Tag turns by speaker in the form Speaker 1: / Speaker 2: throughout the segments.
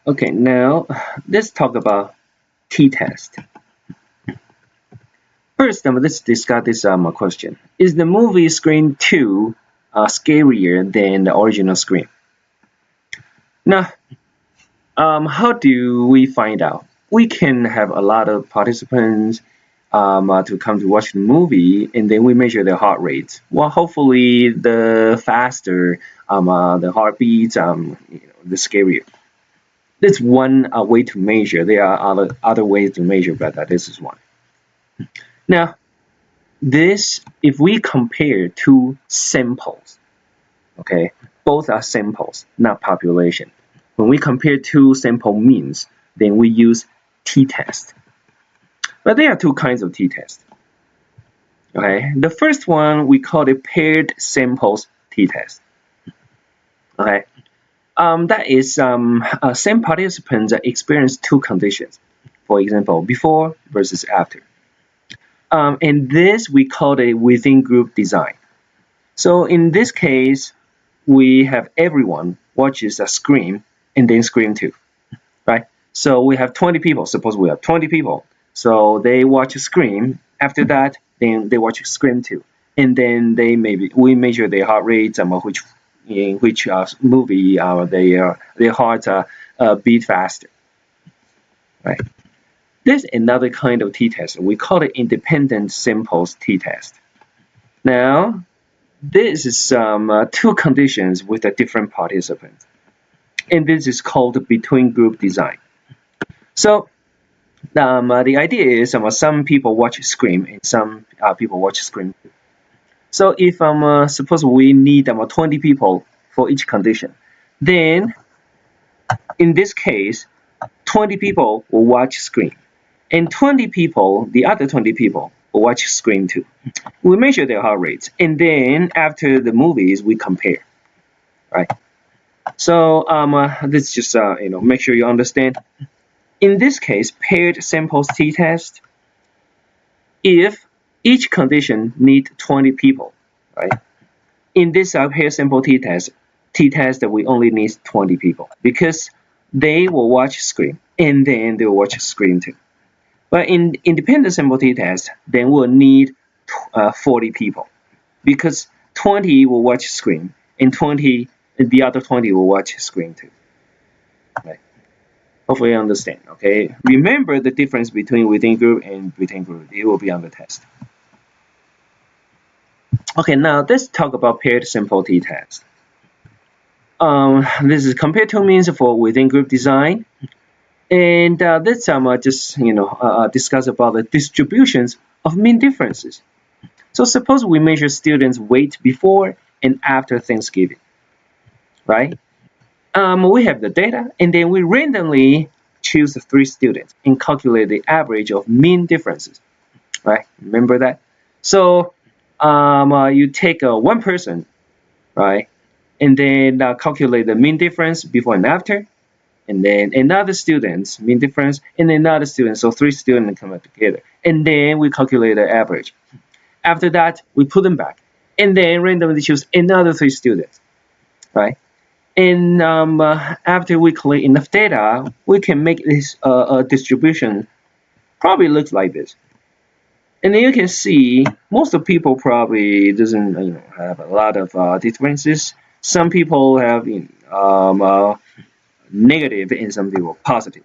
Speaker 1: Okay, now let's talk about t-test. First, let's discuss this question. Is the movie Scream 2 scarier than the original Scream? Now, how do we find out? We can have a lot of participants to come to watch the movie, and then we measure their heart rates. Well, hopefully, the faster the heartbeats, the scarier. That's one way to measure. There are other ways to measure, but this is one. Now, this if we compare two samples, okay, both are samples, not population. When we compare two sample means, then we use t-test. But there are two kinds of t-test. Okay, the first one we call it paired samples t-test. Okay, that is same participants experience two conditions. For example, before versus after. And this we call it within group design. So in this case, we have everyone watches a Scream and then Scream 2, right? So we have 20 people. Suppose we have 20 people. So they watch Scream. After that, then they watch Scream 2. And then we measure their heart rates and which movie their hearts beat faster, right? There's another kind of t-test. We call it independent samples t-test. Now, this is two conditions with a different participant. And this is called between group design. So the idea is some people watch Scream and some people watch Scream 2. So if suppose we need 20 people for each condition, then in this case, 20 people will watch Scream. And 20 people, the other 20 people, will watch Scream 2. We measure their heart rates, and then after the movies, we compare, right? So let's just make sure you understand. In this case, paired samples t-test, if each condition need 20 people, right? In this paired sample t-test we only need 20 people because they will watch Scream and then they will watch Scream 2. But in independent sample t-test, then we'll need 40 people because 20 will watch Scream and the other 20 will watch Scream 2. Right? Hopefully you understand. Okay. Remember the difference between within group and between group. It will be on the test. Okay, now let's talk about paired sample t-test. This is compare two means for within group design. And let's just discuss about the distributions of mean differences. So suppose we measure students' weight before and after Thanksgiving, right? We have the data, and then we randomly choose 3 students and calculate the average of mean differences, right? Remember that? So you take one person, right, and then calculate the mean difference before and after, and then another student's mean difference, and another student. So 3 students come together, and then we calculate the average. After that, we put them back, and then randomly choose another 3 students, right? And after we collect enough data, we can make this distribution probably looks like this. And then you can see most of people probably doesn't have a lot of differences. Some people have negative and some people positive.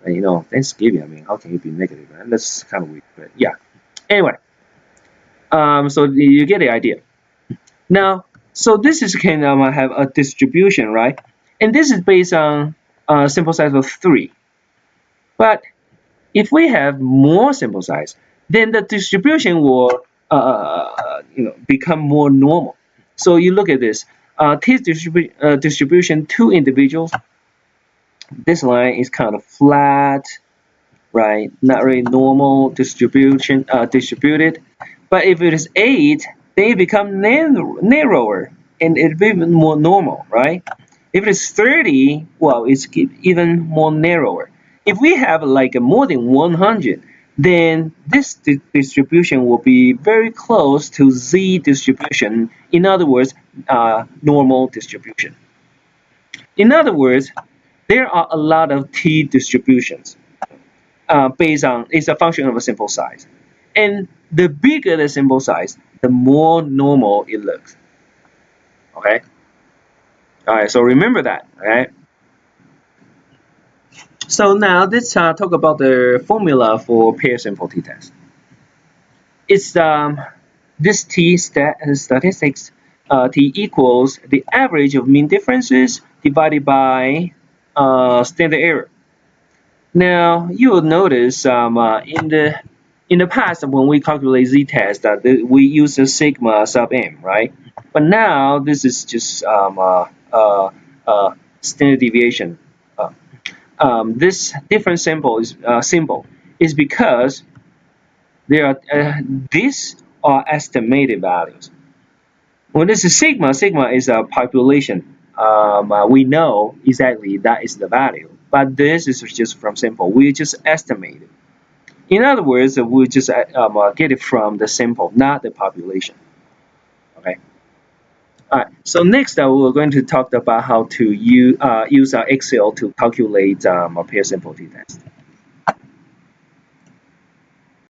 Speaker 1: Thanksgiving. I mean, how can it be negative? Man? That's kind of weird. But yeah. Anyway, so you get the idea. Now, so this is can have a distribution, right? And this is based on sample size of 3. But if we have more sample size, then the distribution will become more normal. So you look at this. Distribution to individuals. This line is kind of flat, right? Not really normal distributed. But if it is 8, they become narrower and it becomes more normal, right? If it is 30, well, it's even more narrower. If we have like more than 100, then this distribution will be very close to Z distribution. In other words, normal distribution. In other words, there are a lot of t distributions based on it's a function of a sample size, and the bigger the sample size, the more normal it looks. Okay, all right. So remember that. All right. So now let's talk about the formula for pair sample t-test. It's this statistics t equals the average of mean differences divided by standard error. Now you will notice in the past when we calculate z-test that we use a sigma sub m, right? But now this is just standard deviation. Uh, this different sample is symbol is because there are these are estimated values. When this is sigma, sigma is a population. We know exactly that is the value, but this is just from sample. We just estimate it. In other words, we just get it from the sample, not the population. Okay. All right. So next, we're going to talk about how to use Excel to calculate a pair sample t-test.